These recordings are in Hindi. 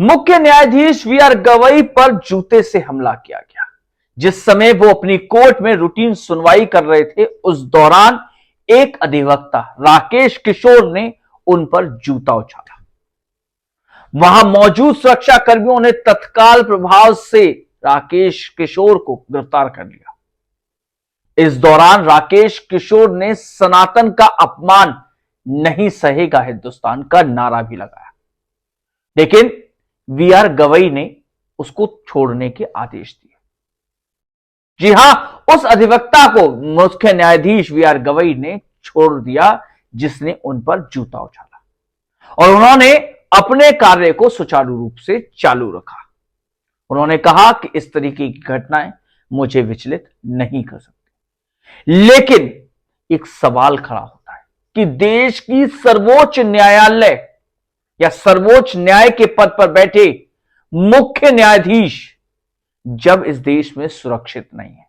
मुख्य न्यायाधीश वी.आर. गवई पर जूते से हमला किया गया। जिस समय वो अपनी कोर्ट में रूटीन सुनवाई कर रहे थे, उस दौरान एक अधिवक्ता राकेश किशोर ने उन पर जूता उछाला। वहां मौजूद सुरक्षा कर्मियों ने तत्काल प्रभाव से राकेश किशोर को गिरफ्तार कर लिया। इस दौरान राकेश किशोर ने सनातन का अपमान नहीं सहेगा हिंदुस्तान का नारा भी लगाया, लेकिन वी.आर. गवई ने उसको छोड़ने के आदेश दिए। जी हां, उस अधिवक्ता को मुख्य न्यायाधीश वी.आर. गवई ने छोड़ दिया जिसने उन पर जूता उछाला, और उन्होंने अपने कार्य को सुचारू रूप से चालू रखा। उन्होंने कहा कि इस तरीके की घटनाएं मुझे विचलित नहीं कर सकती, लेकिन एक सवाल खड़ा होता है कि देश की सर्वोच्च न्यायालय या सर्वोच्च न्याय के पद पर बैठे मुख्य न्यायाधीश जब इस देश में सुरक्षित नहीं है,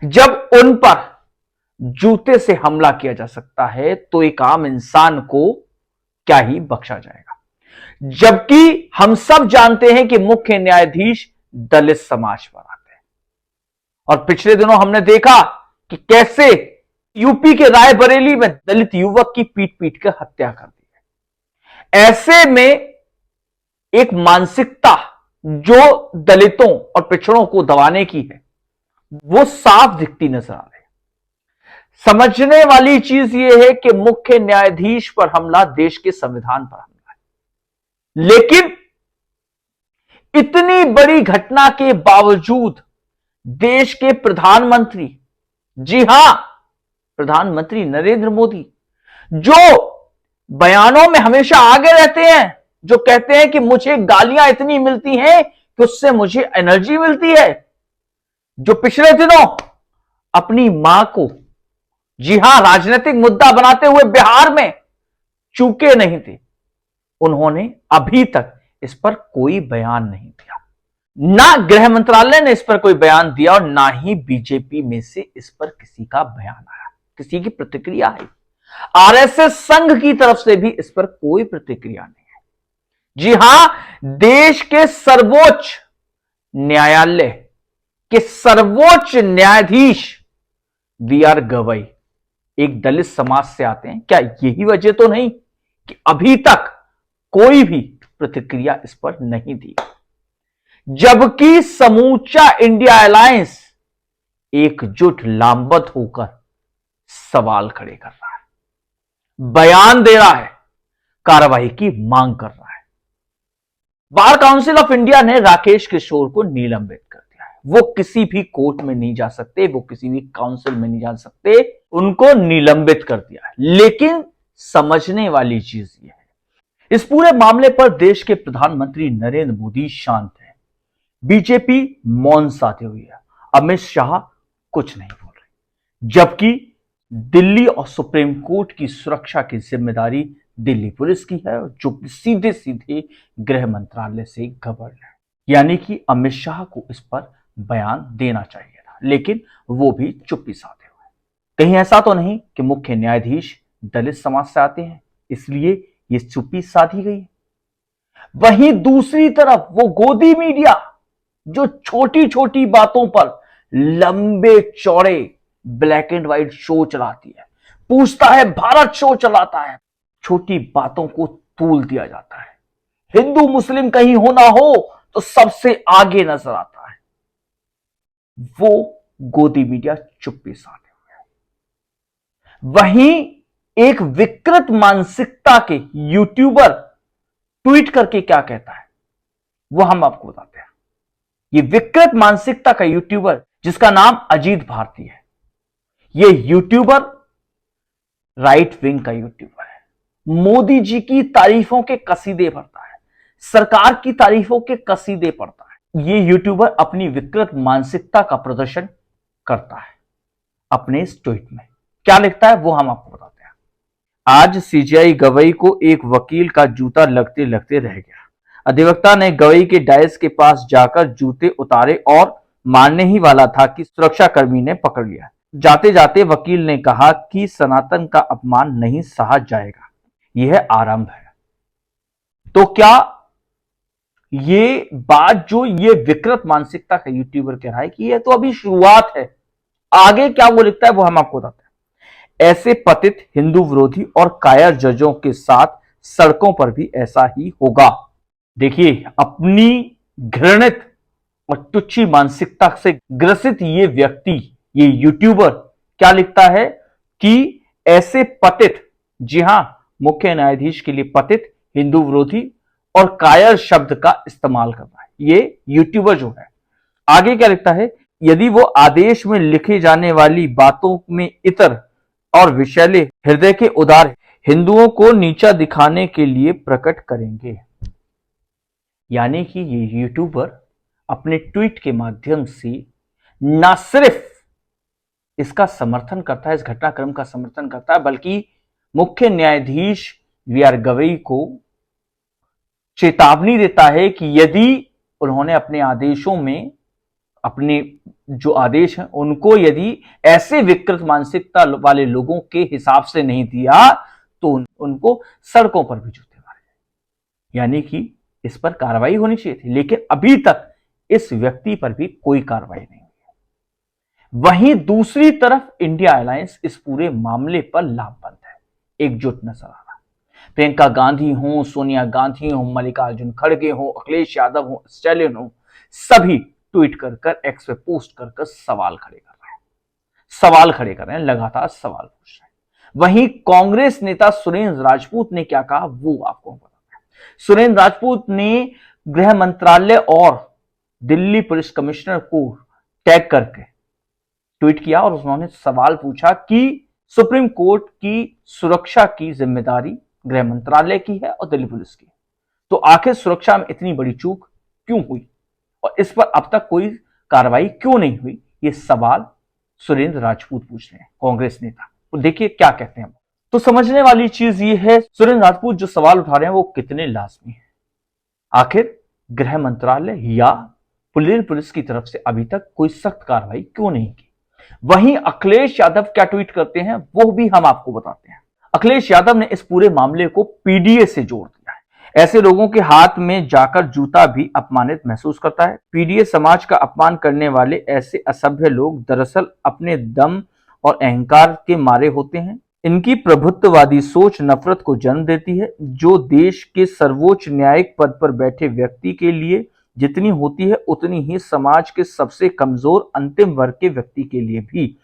जब उन पर जूते से हमला किया जा सकता है, तो एक आम इंसान को क्या ही बख्शा जाएगा। जबकि हम सब जानते हैं कि मुख्य न्यायाधीश दलित समाज पर आते हैं, और पिछले दिनों हमने देखा कि कैसे यूपी के रायबरेली में दलित युवक की पीट पीट कर हत्या कर दी है। ऐसे में एक मानसिकता जो दलितों और पिछड़ों को दबाने की है, वो साफ दिखती नजर आ रही है। समझने वाली चीज यह है कि मुख्य न्यायाधीश पर हमला देश के संविधान पर हमला है, लेकिन इतनी बड़ी घटना के बावजूद देश के प्रधानमंत्री, जी हां, प्रधानमंत्री नरेंद्र मोदी, जो बयानों में हमेशा आगे रहते हैं, जो कहते हैं कि मुझे गालियां इतनी मिलती हैं कि उससे मुझे एनर्जी मिलती है, जो पिछले दिनों अपनी मां को, जी हां, राजनीतिक मुद्दा बनाते हुए बिहार में चूके नहीं थे, उन्होंने अभी तक इस पर कोई बयान नहीं दिया। ना गृह मंत्रालय ने इस पर कोई बयान दिया, और ना ही बीजेपी में से इस पर किसी का बयान आया, किसी की प्रतिक्रिया आई। आरएसएस संघ की तरफ से भी इस पर कोई प्रतिक्रिया नहीं है। जी हां, देश के सर्वोच्च न्यायालय के सर्वोच्च न्यायाधीश वी.आर. गवई एक दलित समाज से आते हैं। क्या यही वजह तो नहीं कि अभी तक कोई भी प्रतिक्रिया इस पर नहीं दी, जबकि समूचा इंडिया अलायंस एकजुट लामबंद होकर सवाल खड़े कर रहा है, बयान दे रहा है, कार्रवाई की मांग कर रहा है। बार काउंसिल ऑफ इंडिया ने राकेश किशोर को निलंबित कर दिया है। वो किसी भी कोर्ट में नहीं जा सकते, वो किसी भी काउंसिल में नहीं जा सकते, उनको निलंबित कर दिया है। लेकिन समझने वाली चीज यह है, इस पूरे मामले पर देश के प्रधानमंत्री नरेंद्र मोदी शांत है, बीजेपी मौन साधे हुई है, अमित शाह कुछ नहीं बोल रहे, जबकि दिल्ली और सुप्रीम कोर्ट की सुरक्षा की जिम्मेदारी दिल्ली पुलिस की है, जो कि सीधे सीधे गृह मंत्रालय से गवर्न है। यानी कि अमित शाह को इस पर बयान देना चाहिए था, लेकिन वो भी चुप्पी साधे हुए। कहीं ऐसा तो नहीं कि मुख्य न्यायाधीश दलित समाज से आते हैं इसलिए ये चुप्पी साधी गई। वहीं दूसरी तरफ वो गोदी मीडिया जो छोटी छोटी बातों पर लंबे चौड़े ब्लैक एंड व्हाइट शो चलाती है, पूछता है भारत शो चलाता है, छोटी बातों को तूल दिया जाता है। हिंदू मुस्लिम कहीं होना हो तो सबसे आगे नजर आता है। वो गोदी मीडिया चुप्पी साधे हुए है। वहीं एक विकृत मानसिकता के यूट्यूबर ट्वीट करके क्या कहता है वो हम आपको बताते हैं। ये विकृत मानसिकता का यूट्यूबर जिसका नाम अजीत भारती है, ये यूट्यूबर राइट विंग का यूट्यूबर है, मोदी जी की तारीफों के कसीदे पढ़ता है, सरकार की तारीफों के कसीदे पढ़ता है। ये यूट्यूबर अपनी विकृत मानसिकता का प्रदर्शन करता है अपने इस ट्वीट में। क्या लिखता है वो हम आपको बताते हैं। आज सीजेआई गवई को एक वकील का जूता लगते लगते रह गया। अधिवक्ता ने गवई के डायस के पास जाकर जूते उतारे और मारने ही वाला था कि सुरक्षाकर्मी ने पकड़ लिया। जाते जाते वकील ने कहा कि सनातन का अपमान नहीं सहा जाएगा, यह आरंभ है। तो क्या ये बात जो ये विकृत मानसिकता का यूट्यूबर कह रहा है कि ये तो अभी शुरुआत है, आगे क्या वो लिखता है वो हम आपको बताते हैं। ऐसे पतित हिंदू विरोधी और कायर जजों के साथ सड़कों पर भी ऐसा ही होगा। देखिए, अपनी घृणित और तुच्छी मानसिकता से ग्रसित ये व्यक्ति, ये यूट्यूबर क्या लिखता है कि ऐसे पतित, जी हां, मुख्य न्यायाधीश के लिए पतित, हिंदू विरोधी और कायर शब्द का इस्तेमाल कर रहा है ये यूट्यूबर जो है। आगे क्या लिखता है, यदि वो आदेश में लिखे जाने वाली बातों में इतर और विषैले हृदय के उदार हिंदुओं को नीचा दिखाने के लिए प्रकट करेंगे। यानी कि ये यूट्यूबर अपने ट्वीट के माध्यम से न सिर्फ इसका समर्थन करता है, इस घटनाक्रम का समर्थन करता है, बल्कि मुख्य न्यायाधीश वी आर गवई को चेतावनी देता है कि यदि उन्होंने अपने आदेशों में, अपने जो आदेश हैं उनको यदि ऐसे विकृत मानसिकता वाले लोगों के हिसाब से नहीं दिया तो उनको सड़कों पर भी जूते मारे। यानी कि इस पर कार्रवाई होनी चाहिए थी, लेकिन अभी तक इस व्यक्ति पर भी कोई कार्रवाई नहीं हुई है। वहीं दूसरी तरफ इंडिया अलायंस इस पूरे मामले पर लामबंद है, एकजुट नजर आ रहा है। प्रियंका गांधी हो, सोनिया गांधी हो, मल्लिकार्जुन खड़गे हो, अखिलेश यादव हो, स्टैलिन हो, सभी ट्वीट कर एक्स पे पोस्ट कर सवाल खड़े कर रहे हैं, सवाल खड़े कर रहे हैं, लगातार सवाल पूछ रहे हैं। वहीं कांग्रेस नेता सुरेंद्र राजपूत ने क्या कहा वो आपको बताते हैं। सुरेंद्र राजपूत ने गृह मंत्रालय और दिल्ली पुलिस कमिश्नर को टैग करके ट्वीट किया और उन्होंने सवाल पूछा कि सुप्रीम कोर्ट की सुरक्षा की जिम्मेदारी गृह मंत्रालय की है और दिल्ली पुलिस की, तो आखिर सुरक्षा में इतनी बड़ी चूक क्यों हुई और इस पर अब तक कोई कार्रवाई क्यों नहीं हुई, ये सवाल सुरेंद्र राजपूत पूछ रहे हैं, कांग्रेस नेता। तो देखिए क्या कहते हैं। तो समझने वाली चीज ये है, सुरेंद्र राजपूत जो सवाल उठा रहे हैं वो कितने लाजमी है। आखिर गृह मंत्रालय या पुलिस की तरफ से अभी तक कोई सख्त कार्रवाई क्यों नहीं की। वहीं अखिलेश यादव क्या ट्वीट करते हैं वो भी हम आपको बताते हैं। अखिलेश यादव ने इस पूरे मामले को पीडीए से जोड़ दिया है। ऐसे लोगों के हाथ में जाकर जूता भी अपमानित महसूस करता है। पीडीए समाज का अपमान करने वाले ऐसे असभ्य लोग दरअसल अपने दम और अहंकार के मारे होते हैं। इनकी प्रभुत्ववादी सोच नफरत को जन्म देती है, जो देश के सर्वोच्च न्यायिक पद पर बैठे व्यक्ति के लिए जितनी होती है उतनी ही समाज के सबसे कमजोर अंतिम वर्ग के व्यक्ति के लिए भी।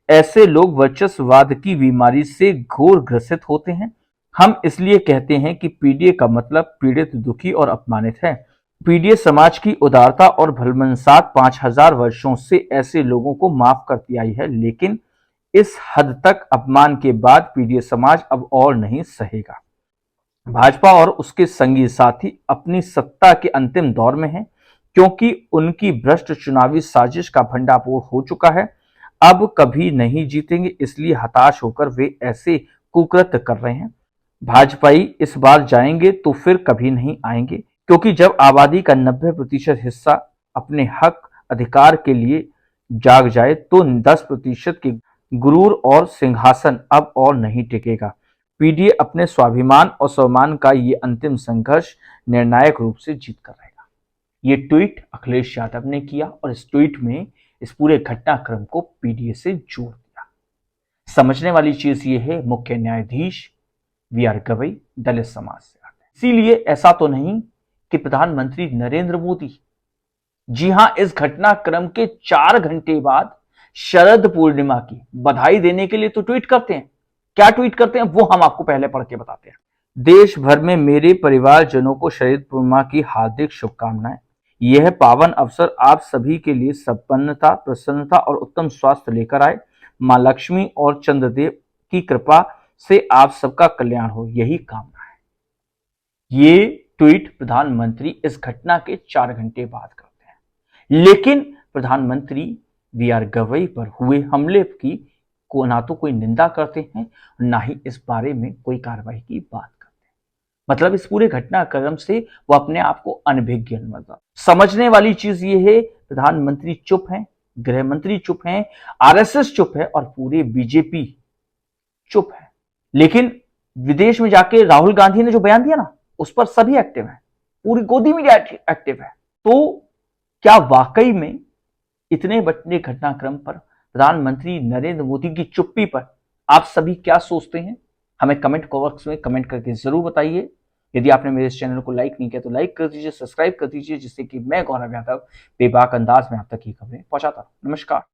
ऐसे लोग वर्चस्ववाद की बीमारी से घोर ग्रसित होते हैं। हम इसलिए कहते हैं कि पीडीए का मतलब पीड़ित, दुखी और अपमानित है। पीडीए समाज की उदारता और भलमनसात 5000 वर्षों से ऐसे लोगों को माफ करती आई है, लेकिन इस हद तक अपमान के बाद पीडीए समाज अब और नहीं सहेगा। भाजपा और उसके संगी साथी अपनी सत्ता के अंतिम दौर में हैं, क्योंकि उनकी भ्रष्ट चुनावी साजिश का भंडाफोड़ हो चुका है। अब कभी नहीं जीतेंगे, इसलिए हताश होकर वे ऐसे कुकृत्य कर रहे हैं। भाजपाई इस बार जाएंगे तो फिर कभी नहीं आएंगे, क्योंकि जब आबादी का 90% हिस्सा अपने हक अधिकार के लिए जाग जाए तो 10% के गुरूर और सिंहासन अब और नहीं टिकेगा। पीडीए अपने स्वाभिमान और सम्मान का ये अंतिम संघर्ष निर्णायक रूप से जीत कर रहेगा। ये ट्वीट अखिलेश यादव ने किया और इस ट्वीट में इस पूरे घटनाक्रम को पीडीए से जोड़ दिया। समझने वाली चीज ये है, मुख्य न्यायाधीश वी आर गवई दलित समाज से आते हैं, इसीलिए ऐसा तो नहीं कि प्रधानमंत्री नरेंद्र मोदी, जी हां, इस घटनाक्रम के 4 घंटे बाद शरद पूर्णिमा की बधाई देने के लिए तो ट्वीट करते हैं। क्या ट्वीट करते हैं वो हम आपको पहले पढ़ के बताते हैं। देश भर में मेरे परिवारजनों को शरद पूर्णिमा की हार्दिक शुभकामनाएं। यह पावन अवसर आप सभी के लिए संपन्नता, प्रसन्नता और उत्तम स्वास्थ्य लेकर आए। मां लक्ष्मी और चंद्रदेव की कृपा से आप सबका कल्याण हो, यही कामना है। ये ट्वीट प्रधानमंत्री इस घटना के 4 घंटे बाद करते हैं, लेकिन प्रधानमंत्री वी आर गवई पर हुए हमले की को ना तो कोई निंदा करते हैं, ना ही इस बारे में कोई कार्रवाई की बात करते हैं। मतलब इस पूरे घटनाक्रम से वो अपने आप को अनभिज्ञ समझता। समझने वाली चीज ये है, प्रधानमंत्री चुप हैं, गृह मंत्री चुप हैं, आरएसएस चुप है और पूरे बीजेपी चुप है। लेकिन विदेश में जाके राहुल गांधी ने जो बयान दिया ना, उस पर सभी एक्टिव हैं। पूरी गोदी मीडिया एक्टिव है। तो क्या वाकई में इतने बड़े घटनाक्रम पर प्रधानमंत्री नरेंद्र मोदी की चुप्पी पर आप सभी क्या सोचते हैं? हमें कमेंट बॉक्स में कमेंट करके जरूर बताइए। यदि आपने मेरे इस चैनल को लाइक नहीं किया तो लाइक कर दीजिए, सब्सक्राइब कर दीजिए, जिससे कि मैं गौरव यादव बेबाक अंदाज में आप तक ये खबरें पहुंचाता हूं। नमस्कार।